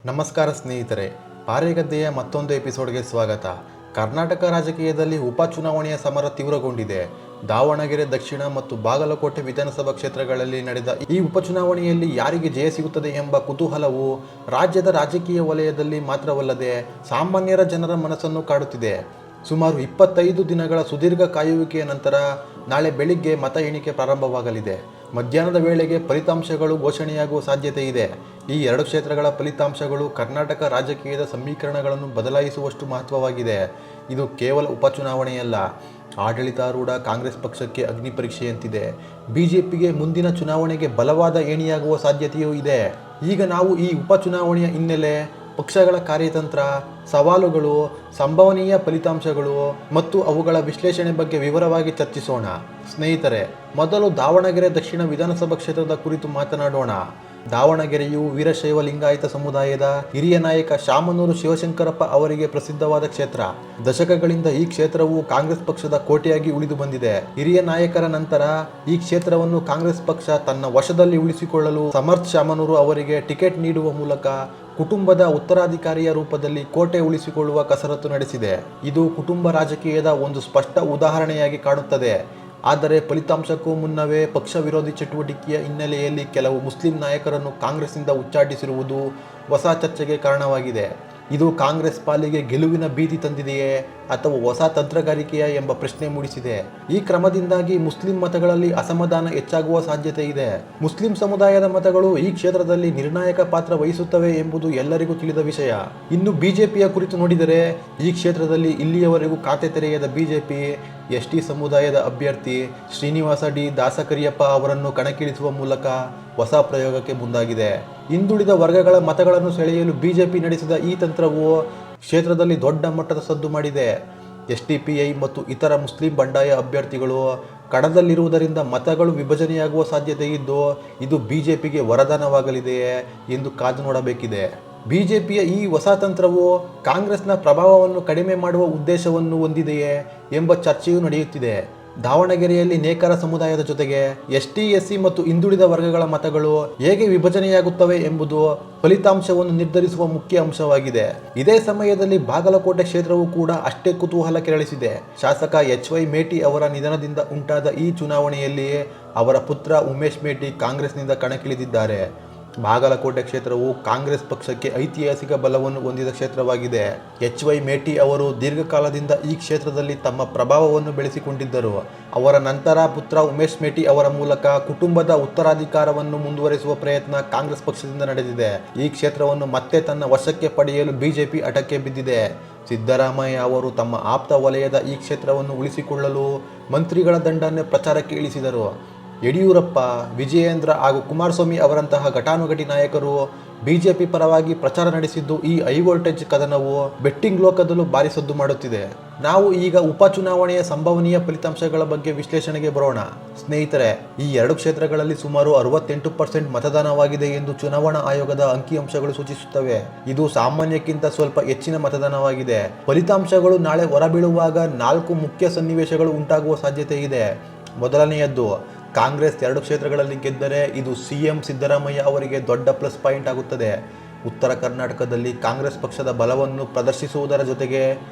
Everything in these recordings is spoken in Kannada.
ನಮಸ್ಕಾರ ಸ್ನೇಹಿತರೆ, ಪಾರೆಗದ್ದೆಯ ಮತ್ತೊಂದು ಎಪಿಸೋಡ್ಗೆ ಸ್ವಾಗತ. ಕರ್ನಾಟಕ ರಾಜಕೀಯದಲ್ಲಿ ಉಪಚುನಾವಣೆಯ ಸಮರ ತೀವ್ರಗೊಂಡಿದೆ. ದಾವಣಗೆರೆ ದಕ್ಷಿಣ ಮತ್ತು ಬಾಗಲಕೋಟೆ ವಿಧಾನಸಭಾ ಕ್ಷೇತ್ರಗಳಲ್ಲಿ ನಡೆದ ಈ ಉಪಚುನಾವಣೆಯಲ್ಲಿ ಯಾರಿಗೆ ಜಯ ಸಿಗುತ್ತದೆ ಎಂಬ ಕುತೂಹಲವು ರಾಜ್ಯದ ರಾಜಕೀಯ ವಲಯದಲ್ಲಿ ಮಾತ್ರವಲ್ಲದೆ ಸಾಮಾನ್ಯರ ಜನರ ಮನಸ್ಸನ್ನು ಕಾಡುತ್ತಿದೆ. ಸುಮಾರು 25 ದಿನಗಳ ಸುದೀರ್ಘ ಕಾಯುವಿಕೆಯ ನಂತರ ನಾಳೆ ಬೆಳಿಗ್ಗೆ ಮತ ಎಣಿಕೆ ಪ್ರಾರಂಭವಾಗಲಿದೆ. ಮಧ್ಯಾಹ್ನದ ವೇಳೆಗೆ ಫಲಿತಾಂಶಗಳು ಘೋಷಣೆಯಾಗುವ ಸಾಧ್ಯತೆ ಇದೆ. ಈ ಎರಡು ಕ್ಷೇತ್ರಗಳ ಫಲಿತಾಂಶಗಳು ಕರ್ನಾಟಕ ರಾಜಕೀಯದ ಸಮೀಕರಣಗಳನ್ನು ಬದಲಾಯಿಸುವಷ್ಟು ಮಹತ್ವವಾಗಿದೆ. ಇದು ಕೇವಲ ಉಪಚುನಾವಣೆಯಲ್ಲ, ಆಡಳಿತಾರೂಢ ಕಾಂಗ್ರೆಸ್ ಪಕ್ಷಕ್ಕೆ ಅಗ್ನಿ ಪರೀಕ್ಷೆಯಂತಿದೆ. ಬಿಜೆಪಿಗೆ ಮುಂದಿನ ಚುನಾವಣೆಗೆ ಬಲವಾದ ಏಣಿಯಾಗುವ ಸಾಧ್ಯತೆಯೂ ಇದೆ. ಈಗ ನಾವು ಈ ಉಪಚುನಾವಣೆಯ ಹಿನ್ನೆಲೆ, ಪಕ್ಷಗಳ ಕಾರ್ಯತಂತ್ರ, ಸವಾಲುಗಳು, ಸಂಭವನೀಯ ಫಲಿತಾಂಶಗಳು ಮತ್ತು ಅವುಗಳ ವಿಶ್ಲೇಷಣೆ ಬಗ್ಗೆ ವಿವರವಾಗಿ ಚರ್ಚಿಸೋಣ. ಸ್ನೇಹಿತರೆ, ಮೊದಲು ದಾವಣಗೆರೆ ದಕ್ಷಿಣ ವಿಧಾನಸಭಾ ಕ್ಷೇತ್ರದ ಕುರಿತು ಮಾತನಾಡೋಣ. ದಾವಣಗೆರೆಯು ವೀರಶೈವ ಲಿಂಗಾಯತ ಸಮುದಾಯದ ಹಿರಿಯ ನಾಯಕ ಶಾಮನೂರು ಶಿವಶಂಕರಪ್ಪ ಅವರಿಗೆ ಪ್ರಸಿದ್ಧವಾದ ಕ್ಷೇತ್ರ. ದಶಕಗಳಿಂದ ಈ ಕ್ಷೇತ್ರವು ಕಾಂಗ್ರೆಸ್ ಪಕ್ಷದ ಕೋಟೆಯಾಗಿ ಉಳಿದು ಬಂದಿದೆ. ಹಿರಿಯ ನಾಯಕರ ನಂತರ ಈ ಕ್ಷೇತ್ರವನ್ನು ಕಾಂಗ್ರೆಸ್ ಪಕ್ಷ ತನ್ನ ವಶದಲ್ಲಿ ಉಳಿಸಿಕೊಳ್ಳಲು ಸಮರ್ಥ್ ಶಾಮನೂರು ಅವರಿಗೆ ಟಿಕೆಟ್ ನೀಡುವ ಮೂಲಕ ಕುಟುಂಬದ ಉತ್ತರಾಧಿಕಾರಿಯ ರೂಪದಲ್ಲಿ ಕೋಟೆ ಉಳಿಸಿಕೊಳ್ಳುವ ಕಸರತ್ತು ನಡೆಸಿದೆ. ಇದು ಕುಟುಂಬ ರಾಜಕೀಯದ ಒಂದು ಸ್ಪಷ್ಟ ಉದಾಹರಣೆಯಾಗಿ ಕಾಣುತ್ತದೆ. ಆದರೆ ಫಲಿತಾಂಶಕ್ಕೂ ಮುನ್ನವೇ ಪಕ್ಷ ವಿರೋಧಿ ಚಟುವಟಿಕೆಯ ಹಿನ್ನೆಲೆಯಲ್ಲಿ ಕೆಲವು ಮುಸ್ಲಿಂ ನಾಯಕರನ್ನು ಕಾಂಗ್ರೆಸ್ನಿಂದ ಉಚ್ಚಾಟಿಸಿರುವುದು ಹೊಸ ಚರ್ಚೆಗೆ ಕಾರಣವಾಗಿದೆ. ಇದು ಕಾಂಗ್ರೆಸ್ ಪಾಲಿಗೆ ಗೆಲುವಿನ ಭೀತಿ ತಂದಿದೆಯೇ ಅಥವಾ ಹೊಸ ತಂತ್ರಗಾರಿಕೆಯೇ ಎಂಬ ಪ್ರಶ್ನೆ ಮೂಡಿಸಿದೆ. ಈ ಕ್ರಮದಿಂದಾಗಿ ಮುಸ್ಲಿಂ ಮತಗಳಲ್ಲಿ ಅಸಮಾಧಾನ ಹೆಚ್ಚಾಗುವ ಸಾಧ್ಯತೆ ಇದೆ. ಮುಸ್ಲಿಂ ಸಮುದಾಯದ ಮತಗಳು ಈ ಕ್ಷೇತ್ರದಲ್ಲಿ ನಿರ್ಣಾಯಕ ಪಾತ್ರ ವಹಿಸುತ್ತವೆ ಎಂಬುದು ಎಲ್ಲರಿಗೂ ತಿಳಿದ ವಿಷಯ. ಇನ್ನು ಬಿಜೆಪಿಯ ಕುರಿತು ನೋಡಿದರೆ, ಈ ಕ್ಷೇತ್ರದಲ್ಲಿ ಇಲ್ಲಿಯವರೆಗೂ ಖಾತೆ ತೆರೆಯದ ಬಿಜೆಪಿ ಎಸ್ಟಿ ಸಮುದಾಯದ ಅಭ್ಯರ್ಥಿ ಶ್ರೀನಿವಾಸ ಡಿ ದಾಸಕರಿಯಪ್ಪ ಅವರನ್ನು ಕಣಕ್ಕಿಳಿಸುವ ಮೂಲಕ ಹೊಸ ಪ್ರಯೋಗಕ್ಕೆ ಮುಂದಾಗಿದೆ. ಹಿಂದುಳಿದ ವರ್ಗಗಳ ಮತಗಳನ್ನು ಸೆಳೆಯಲು ಬಿಜೆಪಿ ನಡೆಸಿದ ಈ ತಂತ್ರವು ಕ್ಷೇತ್ರದಲ್ಲಿ ದೊಡ್ಡ ಮಟ್ಟದ ಸದ್ದು ಮಾಡಿದೆ. ಎಸ್ಡಿಪಿಐ ಮತ್ತು ಇತರ ಮುಸ್ಲಿಂ ಬಂಡಾಯ ಅಭ್ಯರ್ಥಿಗಳು ಕಣದಲ್ಲಿರುವುದರಿಂದ ಮತಗಳು ವಿಭಜನೆಯಾಗುವ ಸಾಧ್ಯತೆ ಇದ್ದು, ಇದು ಬಿಜೆಪಿಗೆ ವರದಾನವಾಗಲಿದೆಯೇ ಎಂದು ಕಾದು ನೋಡಬೇಕಿದೆ. ಬಿಜೆಪಿಯ ಈ ಹೊಸ ತಂತ್ರವು ಕಾಂಗ್ರೆಸ್ನ ಪ್ರಭಾವವನ್ನು ಕಡಿಮೆ ಮಾಡುವ ಉದ್ದೇಶವನ್ನು ಹೊಂದಿದೆಯೇ ಎಂಬ ಚರ್ಚೆಯೂ ನಡೆಯುತ್ತಿದೆ. ದಾವಣಗೆರೆಯಲ್ಲಿ ನೇಕಾರ ಸಮುದಾಯದ ಜೊತೆಗೆ ಎಸ್ಟಿ, ಎಸ್ಸಿ ಮತ್ತು ಹಿಂದುಳಿದ ವರ್ಗಗಳ ಮತಗಳು ಹೇಗೆ ವಿಭಜನೆಯಾಗುತ್ತವೆ ಎಂಬುದು ಫಲಿತಾಂಶವನ್ನು ನಿರ್ಧರಿಸುವ ಮುಖ್ಯ ಅಂಶವಾಗಿದೆ. ಇದೇ ಸಮಯದಲ್ಲಿ ಬಾಗಲಕೋಟೆ ಕ್ಷೇತ್ರವು ಕೂಡ ಅಷ್ಟೇ ಕುತೂಹಲ ಕೆರಳಿಸಿದೆ. ಶಾಸಕ HY ಮೇಟಿ ಅವರ ನಿಧನದಿಂದ ಉಂಟಾದ ಈ ಚುನಾವಣೆಯಲ್ಲಿ ಅವರ ಪುತ್ರ ಉಮೇಶ್ ಮೇಟಿ ಕಾಂಗ್ರೆಸ್ನಿಂದ ಕಣಕ್ಕಿಳಿದಿದ್ದಾರೆ. ಬಾಗಲಕೋಟೆ ಕ್ಷೇತ್ರವು ಕಾಂಗ್ರೆಸ್ ಪಕ್ಷಕ್ಕೆ ಐತಿಹಾಸಿಕ ಬಲವನ್ನು ಹೊಂದಿದ ಕ್ಷೇತ್ರವಾಗಿದೆ. HY ಮೇಟಿ ಅವರು ದೀರ್ಘಕಾಲದಿಂದ ಈ ಕ್ಷೇತ್ರದಲ್ಲಿ ತಮ್ಮ ಪ್ರಭಾವವನ್ನು ಬೆಳೆಸಿಕೊಂಡಿದ್ದರು. ಅವರ ನಂತರ ಪುತ್ರ ಉಮೇಶ್ ಮೇಟಿ ಅವರ ಮೂಲಕ ಕುಟುಂಬದ ಉತ್ತರಾಧಿಕಾರವನ್ನು ಮುಂದುವರಿಸುವ ಪ್ರಯತ್ನ ಕಾಂಗ್ರೆಸ್ ಪಕ್ಷದಿಂದ ನಡೆದಿದೆ. ಈ ಕ್ಷೇತ್ರವನ್ನು ಮತ್ತೆ ತನ್ನ ವಶಕ್ಕೆ ಪಡೆಯಲು ಬಿಜೆಪಿ ಹಠಕ್ಕೆ ಬಿದ್ದಿದೆ. ಸಿದ್ದರಾಮಯ್ಯ ಅವರು ತಮ್ಮ ಆಪ್ತ ವಲಯದ ಈ ಕ್ಷೇತ್ರವನ್ನು ಉಳಿಸಿಕೊಳ್ಳಲು ಮಂತ್ರಿಗಳ ದಂಡನ್ನೇ ಪ್ರಚಾರಕ್ಕೆ ಇಳಿಸಿದರು. ಯಡಿಯೂರಪ್ಪ, ವಿಜಯೇಂದ್ರ ಹಾಗೂ ಕುಮಾರಸ್ವಾಮಿ ಅವರಂತಹ ಘಟಾನುಘಟಿ ನಾಯಕರು ಬಿಜೆಪಿ ಪರವಾಗಿ ಪ್ರಚಾರ ನಡೆಸಿದ್ದು ಈ ಹೈ ವೋಲ್ಟೇಜ್ ಕದನವು ಬೆಟ್ಟಿಂಗ್ ಲೋಕದಲ್ಲೂ ಭಾರಿ ಸದ್ದು ಮಾಡುತ್ತಿದೆ. ನಾವು ಈಗ ಉಪಚುನಾವಣೆಯ ಸಂಭವನೀಯ ಫಲಿತಾಂಶಗಳ ಬಗ್ಗೆ ವಿಶ್ಲೇಷಣೆಗೆ ಬರೋಣ. ಸ್ನೇಹಿತರೆ, ಈ ಎರಡು ಕ್ಷೇತ್ರಗಳಲ್ಲಿ ಸುಮಾರು 68% ಮತದಾನವಾಗಿದೆ ಎಂದು ಚುನಾವಣಾ ಆಯೋಗದ ಅಂಕಿಅಂಶಗಳು ಸೂಚಿಸುತ್ತವೆ. ಇದು ಸಾಮಾನ್ಯಕ್ಕಿಂತ ಸ್ವಲ್ಪ ಹೆಚ್ಚಿನ ಮತದಾನವಾಗಿದೆ. ಫಲಿತಾಂಶಗಳು ನಾಳೆ ಹೊರಬೀಳುವಾಗ 4 ಮುಖ್ಯ ಸನ್ನಿವೇಶಗಳು ಉಂಟಾಗುವ ಸಾಧ್ಯತೆ ಇದೆ. ಮೊದಲನೆಯದ್ದು, ಕಾಂಗ್ರೆಸ್ 2 ಕ್ಷೇತ್ರಗಳಲ್ಲಿ ಗೆದ್ದರೆ ಇದು ಸಿಎಂ ಸಿದ್ದರಾಮಯ್ಯ ಅವರಿಗೆ ದೊಡ್ಡ ಪ್ಲಸ್ ಪಾಯಿಂಟ್ ಆಗುತ್ತದೆ. ಉತ್ತರ ಕರ್ನಾಟಕದಲ್ಲಿ ಕಾಂಗ್ರೆಸ್ ಪಕ್ಷದ ಬಲವನ್ನು ಪ್ರದರ್ಶಿಸುವುದರ ಜೊತೆಗೆ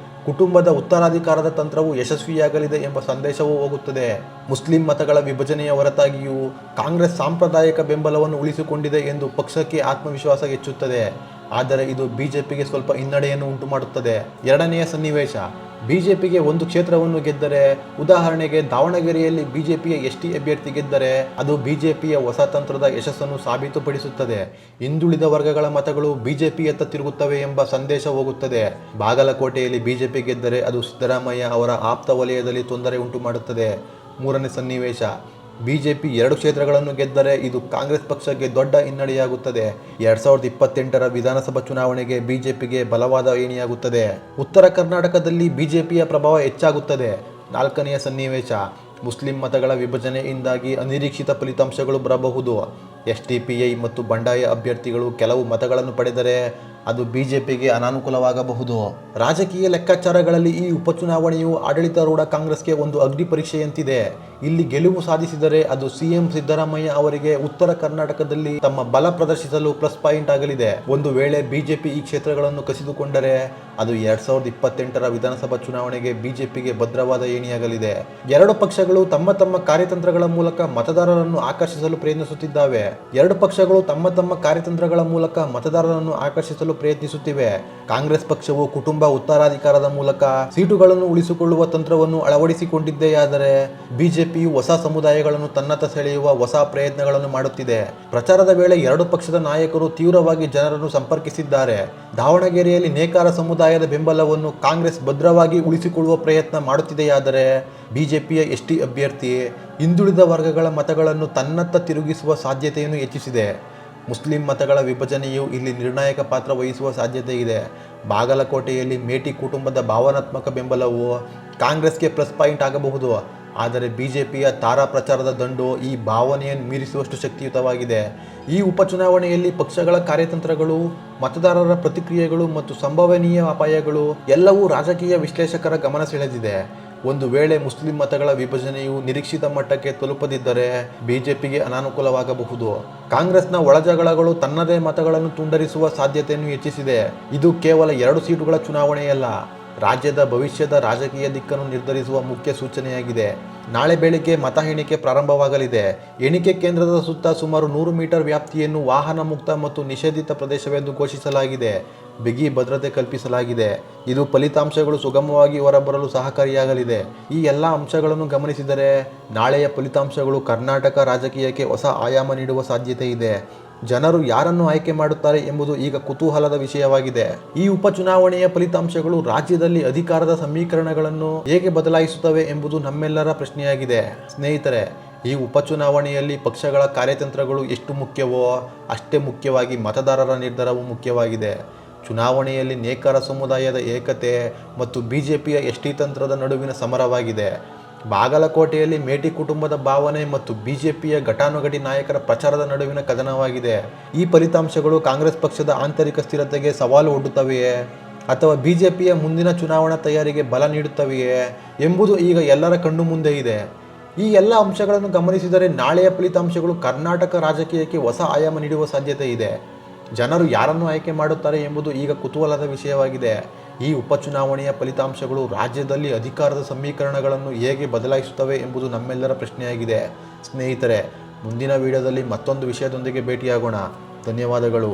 ಕುಟುಂಬದ ಉತ್ತರಾಧಿಕಾರದ ತಂತ್ರವು ಯಶಸ್ವಿಯಾಗಲಿದೆ ಎಂಬ ಸಂದೇಶವೂ ಹೋಗುತ್ತದೆ. ಮುಸ್ಲಿಂ ಮತಗಳ ವಿಭಜನೆಯ ಹೊರತಾಗಿಯೂ ಕಾಂಗ್ರೆಸ್ ಸಾಂಪ್ರದಾಯಿಕ ಬೆಂಬಲವನ್ನು ಉಳಿಸಿಕೊಂಡಿದೆ ಎಂದು ಪಕ್ಷಕ್ಕೆ ಆತ್ಮವಿಶ್ವಾಸ ಹೆಚ್ಚುತ್ತದೆ. ಆದರೆ ಇದು ಬಿಜೆಪಿಗೆ ಸ್ವಲ್ಪ ಹಿನ್ನಡೆಯನ್ನು ಉಂಟು ಮಾಡುತ್ತದೆ. ಎರಡನೆಯ ಸನ್ನಿವೇಶ, ಬಿಜೆಪಿಗೆ 1 ಕ್ಷೇತ್ರವನ್ನು ಗೆದ್ದರೆ, ಉದಾಹರಣೆಗೆ ದಾವಣಗೆರೆಯಲ್ಲಿ ಬಿಜೆಪಿಯ ಎಸ್ಟಿ ಅಭ್ಯರ್ಥಿ ಗೆದ್ದರೆ, ಅದು ಬಿಜೆಪಿಯ ಹೊಸ ತಂತ್ರದ ಯಶಸ್ಸನ್ನು ಸಾಬೀತುಪಡಿಸುತ್ತದೆ. ಹಿಂದುಳಿದ ವರ್ಗಗಳ ಮತಗಳು ಬಿಜೆಪಿಯತ್ತ ತಿರುಗುತ್ತವೆ ಎಂಬ ಸಂದೇಶ ಹೋಗುತ್ತದೆ. ಬಾಗಲಕೋಟೆಯಲ್ಲಿ ಬಿಜೆಪಿ ಗೆದ್ದರೆ ಅದು ಸಿದ್ದರಾಮಯ್ಯ ಅವರ ಆಪ್ತ ವಲಯದಲ್ಲಿ ತೊಂದರೆ ಉಂಟು ಮಾಡುತ್ತದೆ. ಮೂರನೇ ಸನ್ನಿವೇಶ, ಬಿಜೆಪಿ 2 ಕ್ಷೇತ್ರಗಳನ್ನು ಗೆದ್ದರೆ ಇದು ಕಾಂಗ್ರೆಸ್ ಪಕ್ಷಕ್ಕೆ ದೊಡ್ಡ ಹಿನ್ನಡೆಯಾಗುತ್ತದೆ. 2028ರ ವಿಧಾನಸಭಾ ಚುನಾವಣೆಗೆ ಬಿಜೆಪಿಗೆ ಬಲವಾದ ಏಣಿಯಾಗುತ್ತದೆ. ಉತ್ತರ ಕರ್ನಾಟಕದಲ್ಲಿ ಬಿಜೆಪಿಯ ಪ್ರಭಾವ ಹೆಚ್ಚಾಗುತ್ತದೆ. ನಾಲ್ಕನೆಯ ಸನ್ನಿವೇಶ, ಮುಸ್ಲಿಂ ಮತಗಳ ವಿಭಜನೆಯಿಂದಾಗಿ ಅನಿರೀಕ್ಷಿತ ಫಲಿತಾಂಶಗಳು ಬರಬಹುದು. ಎಸ್ಡಿಪಿಐ ಮತ್ತು ಬಂಡಾಯ ಅಭ್ಯರ್ಥಿಗಳು ಕೆಲವು ಮತಗಳನ್ನು ಪಡೆದರೆ, ಅದು ಬಿಜೆಪಿಗೆ ಅನಾನುಕೂಲವಾಗಬಹುದು. ರಾಜಕೀಯ ಲೆಕ್ಕಾಚಾರಗಳಲ್ಲಿ ಈ ಉಪಚುನಾವಣೆಯು ಆಡಳಿತಾರೂಢ ಕಾಂಗ್ರೆಸ್ಗೆ ಒಂದು ಅಗ್ನಿ ಪರೀಕ್ಷೆಯಂತಿದೆ. ಇಲ್ಲಿ ಗೆಲುವು ಸಾಧಿಸಿದರೆ ಅದು ಸಿಎಂ ಸಿದ್ದರಾಮಯ್ಯ ಅವರಿಗೆ ಉತ್ತರ ಕರ್ನಾಟಕದಲ್ಲಿ ತಮ್ಮ ಬಲ ಪ್ರದರ್ಶಿಸಲು ಪ್ಲಸ್ ಪಾಯಿಂಟ್ ಆಗಲಿದೆ. ಒಂದು ವೇಳೆ ಬಿಜೆಪಿ ಈ ಕ್ಷೇತ್ರಗಳನ್ನು ಕಸಿದುಕೊಂಡರೆ ಅದು 2028ರ ವಿಧಾನಸಭಾ ಚುನಾವಣೆಗೆ ಬಿಜೆಪಿಗೆ ಭದ್ರವಾದ ಏಣಿಯಾಗಲಿದೆ. ಎರಡು ಪಕ್ಷಗಳು ತಮ್ಮ ತಮ್ಮ ಕಾರ್ಯತಂತ್ರಗಳ ಮೂಲಕ ಮತದಾರರನ್ನು ಆಕರ್ಷಿಸಲು ಪ್ರಯತ್ನಿಸುತ್ತಿವೆ. ಕಾಂಗ್ರೆಸ್ ಪಕ್ಷವು ಕುಟುಂಬ ಉತ್ತರಾಧಿಕಾರದ ಮೂಲಕ ಸೀಟುಗಳನ್ನು ಉಳಿಸಿಕೊಳ್ಳುವ ತಂತ್ರವನ್ನು ಅಳವಡಿಸಿಕೊಂಡಿದೆಯಾದರೆ ಬಿಜೆಪಿಯು ಹೊಸ ಸಮುದಾಯಗಳನ್ನು ತನ್ನತ್ತ ಸೆಳೆಯುವ ಹೊಸ ಪ್ರಯತ್ನಗಳನ್ನು ಮಾಡುತ್ತಿದೆ. ಪ್ರಚಾರದ ವೇಳೆ ಎರಡು ಪಕ್ಷದ ನಾಯಕರು ತೀವ್ರವಾಗಿ ಜನರನ್ನು ಸಂಪರ್ಕಿಸಿದ್ದಾರೆ. ದಾವಣಗೆರೆಯಲ್ಲಿ ನೇಕಾರ ಸಮುದಾಯದ ಬೆಂಬಲವನ್ನು ಕಾಂಗ್ರೆಸ್ ಭದ್ರವಾಗಿ ಉಳಿಸಿಕೊಳ್ಳುವ ಪ್ರಯತ್ನ ಮಾಡುತ್ತಿದೆಯಾದರೆ ಬಿಜೆಪಿಯ ಎಸ್ಟಿ ಅಭ್ಯರ್ಥಿ ಹಿಂದುಳಿದ ವರ್ಗಗಳ ಮತಗಳನ್ನು ತನ್ನತ್ತ ತಿರುಗಿಸುವ ಸಾಧ್ಯತೆಯನ್ನು ಹೆಚ್ಚಿಸಿದೆ. ಮುಸ್ಲಿಂ ಮತಗಳ ವಿಭಜನೆಯು ಇಲ್ಲಿ ನಿರ್ಣಾಯಕ ಪಾತ್ರ ವಹಿಸುವ ಸಾಧ್ಯತೆ ಇದೆ. ಬಾಗಲಕೋಟೆಯಲ್ಲಿ ಮೇಟಿ ಕುಟುಂಬದ ಭಾವನಾತ್ಮಕ ಬೆಂಬಲವು ಕಾಂಗ್ರೆಸ್ಗೆ ಪ್ಲಸ್ ಪಾಯಿಂಟ್ ಆಗಬಹುದು. ಆದರೆ ಬಿಜೆಪಿಯ ತಾರಾ ಪ್ರಚಾರದ ದಂಡು ಈ ಭಾವನೆಯನ್ನು ಮೀರಿಸುವಷ್ಟು ಶಕ್ತಿಯುತವಾಗಿದೆ. ಈ ಉಪಚುನಾವಣೆಯಲ್ಲಿ ಪಕ್ಷಗಳ ಕಾರ್ಯತಂತ್ರಗಳು, ಮತದಾರರ ಪ್ರತಿಕ್ರಿಯೆಗಳು ಮತ್ತು ಸಂಭವನೀಯ ಅಪಾಯಗಳು ಎಲ್ಲವೂ ರಾಜಕೀಯ ವಿಶ್ಲೇಷಕರ ಗಮನ ಸೆಳೆದಿದೆ. ಒಂದು ವೇಳೆ ಮುಸ್ಲಿಂ ಮತಗಳ ವಿಭಜನೆಯು ನಿರೀಕ್ಷಿತ ಮಟ್ಟಕ್ಕೆ ತಲುಪದಿದ್ದರೆ ಬಿಜೆಪಿಗೆ ಅನಾನುಕೂಲವಾಗಬಹುದು. ಕಾಂಗ್ರೆಸ್ನ ಒಳಜಗಳಗಳು ತನ್ನದೇ ಮತಗಳನ್ನು ತುಂಡರಿಸುವ ಸಾಧ್ಯತೆಯನ್ನು ಹೆಚ್ಚಿಸಿದೆ. ಇದು ಕೇವಲ 2 ಸೀಟುಗಳ ಚುನಾವಣೆಯಲ್ಲ, ರಾಜ್ಯದ ಭವಿಷ್ಯದ ರಾಜಕೀಯ ದಿಕ್ಕನ್ನು ನಿರ್ಧರಿಸುವ ಮುಖ್ಯ ಸೂಚನೆಯಾಗಿದೆ. ನಾಳೆ ಬೆಳಿಗ್ಗೆ ಮತ ಎಣಿಕೆ ಪ್ರಾರಂಭವಾಗಲಿದೆ. ಎಣಿಕೆ ಕೇಂದ್ರದ ಸುತ್ತ ಸುಮಾರು 100 ಮೀಟರ್ ವ್ಯಾಪ್ತಿಯನ್ನು ವಾಹನ ಮುಕ್ತ ಮತ್ತು ನಿಷೇಧಿತ ಪ್ರದೇಶವೆಂದು ಘೋಷಿಸಲಾಗಿದೆ. ಬಿಗಿ ಭದ್ರತೆ ಕಲ್ಪಿಸಲಾಗಿದೆ. ಇದು ಫಲಿತಾಂಶಗಳು ಸುಗಮವಾಗಿ ಹೊರಬರಲು ಸಹಕಾರಿಯಾಗಲಿದೆ. ಈ ಎಲ್ಲ ಅಂಶಗಳನ್ನು ಗಮನಿಸಿದರೆ ನಾಳೆಯ ಫಲಿತಾಂಶಗಳು ಕರ್ನಾಟಕ ರಾಜಕೀಯಕ್ಕೆ ಹೊಸ ಆಯಾಮ ನೀಡುವ ಸಾಧ್ಯತೆ ಇದೆ. ಜನರು ಯಾರನ್ನು ಆಯ್ಕೆ ಮಾಡುತ್ತಾರೆ ಎಂಬುದು ಈಗ ಕುತೂಹಲದ ವಿಷಯವಾಗಿದೆ. ಈ ಉಪಚುನಾವಣೆಯ ಫಲಿತಾಂಶಗಳು ರಾಜ್ಯದಲ್ಲಿ ಅಧಿಕಾರದ ಸಮೀಕರಣಗಳನ್ನು ಹೇಗೆ ಬದಲಾಯಿಸುತ್ತವೆ ಎಂಬುದು ನಮ್ಮೆಲ್ಲರ ಪ್ರಶ್ನೆಯಾಗಿದೆ. ಸ್ನೇಹಿತರೆ, ಈ ಉಪಚುನಾವಣೆಯಲ್ಲಿ ಪಕ್ಷಗಳ ಕಾರ್ಯತಂತ್ರಗಳು ಎಷ್ಟು ಮುಖ್ಯವೋ ಅಷ್ಟೇ ಮುಖ್ಯವಾಗಿ ಮತದಾರರ ನಿರ್ಧಾರವೂ ಮುಖ್ಯವಾಗಿದೆ. ಚುನಾವಣೆಯಲ್ಲಿ ನೇಕಾರ ಸಮುದಾಯದ ಏಕತೆ ಮತ್ತು ಬಿಜೆಪಿಯ ಎಸ್ಟಿ ತಂತ್ರದ ನಡುವಿನ ಸಮರವಾಗಿದೆ. ಬಾಗಲಕೋಟೆಯಲ್ಲಿ ಮೇಟಿ ಕುಟುಂಬದ ಭಾವನೆ ಮತ್ತು ಬಿಜೆಪಿಯ ಘಟಾನುಘಟಿ ನಾಯಕರ ಪ್ರಚಾರದ ನಡುವಿನ ಕದನವಾಗಿದೆ. ಈ ಫಲಿತಾಂಶಗಳು ಕಾಂಗ್ರೆಸ್ ಪಕ್ಷದ ಆಂತರಿಕ ಸ್ಥಿರತೆಗೆ ಸವಾಲು ಒಡ್ಡುತ್ತವೆಯೇ ಅಥವಾ ಬಿಜೆಪಿಯ ಮುಂದಿನ ಚುನಾವಣಾ ತಯಾರಿಗೆ ಬಲ ನೀಡುತ್ತವೆಯೇ ಎಂಬುದು ಈಗ ಎಲ್ಲರ ಕಣ್ಣು ಮುಂದೆ ಇದೆ. ಈ ಎಲ್ಲ ಅಂಶಗಳನ್ನು ಗಮನಿಸಿದರೆ ನಾಳೆಯ ಫಲಿತಾಂಶಗಳು ಕರ್ನಾಟಕ ರಾಜಕೀಯಕ್ಕೆ ಹೊಸ ಆಯಾಮ ನೀಡುವ ಸಾಧ್ಯತೆ ಇದೆ. ಜನರು ಯಾರನ್ನು ಆಯ್ಕೆ ಮಾಡುತ್ತಾರೆ ಎಂಬುದು ಈಗ ಕುತೂಹಲದ ವಿಷಯವಾಗಿದೆ. ಈ ಉಪಚುನಾವಣೆಯ ಫಲಿತಾಂಶಗಳು ರಾಜ್ಯದಲ್ಲಿ ಅಧಿಕಾರದ ಸಮೀಕರಣಗಳನ್ನು ಹೇಗೆ ಬದಲಾಯಿಸುತ್ತವೆ ಎಂಬುದು ನಮ್ಮೆಲ್ಲರ ಪ್ರಶ್ನೆಯಾಗಿದೆ. ಸ್ನೇಹಿತರೆ, ಮುಂದಿನ ವಿಡಿಯೋದಲ್ಲಿ ಮತ್ತೊಂದು ವಿಷಯದೊಂದಿಗೆ ಭೇಟಿಯಾಗೋಣ. ಧನ್ಯವಾದಗಳು.